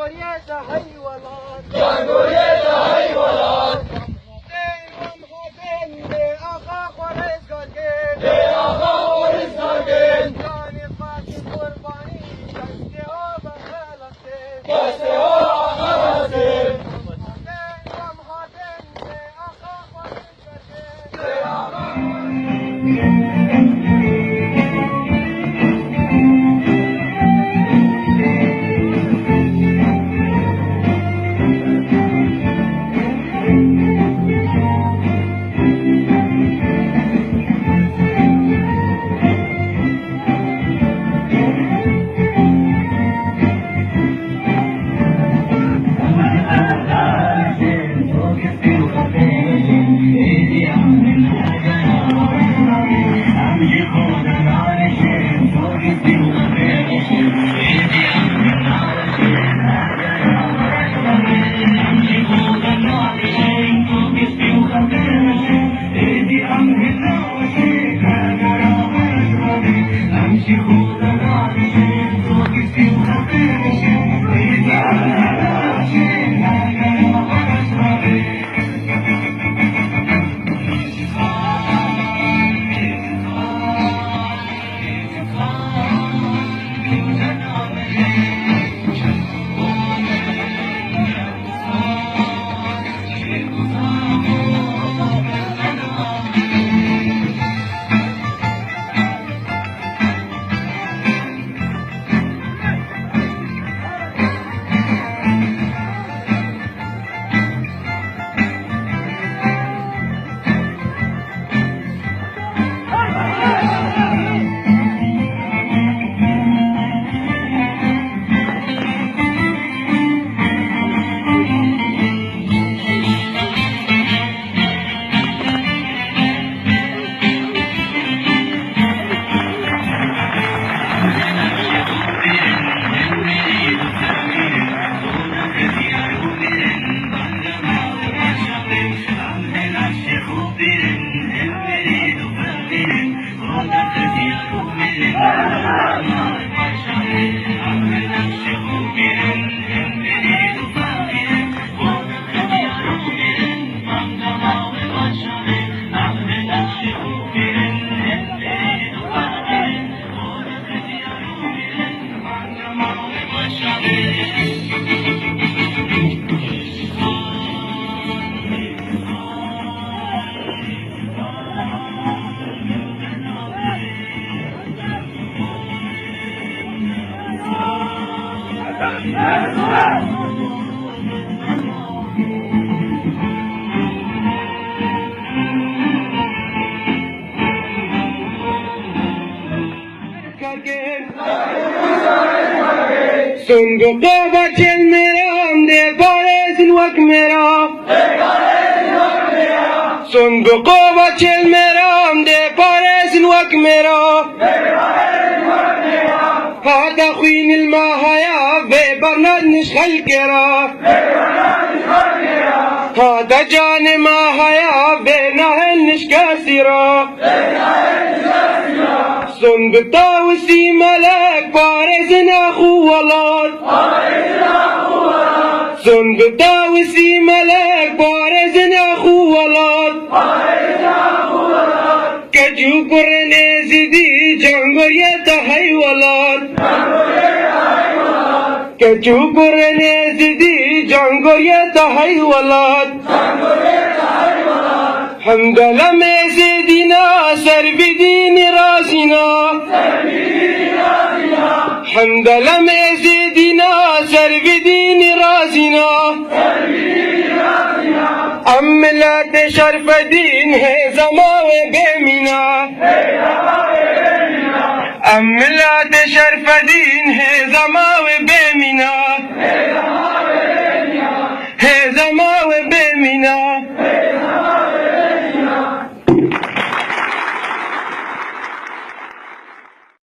جمهوریت حیوانات جمهوریت حیوانات به آقا خورشگارگرد به آقا خورشگارگرد جان فاطمه قربانی دسته ها بخلقته دسته ها خلقته به آقا خورشگارگرد به آقا صندوق بچل میرم ده پارس الوک میرا صندوق بچل میرم ده پارس الوک میرا هذا خوين الماهيا ببرناد نشخل كرا هذا جان ماهيا بنهل نشكاسرا صندوق وسي ملك بارز ناخو ولاد صندوق وسي ملك بارز ناخو ولاد كجو قرن زدي جمهوريت حيوانات كجو قرن زدي جمهوريت حيوانات حمد لله سيدنا سر بدين راسنا حمد لله سيدنا سر بدين راسنا أملات شرف دين ہے زماوے بےمینا أملات شرف دين ہے زماوے بےمینا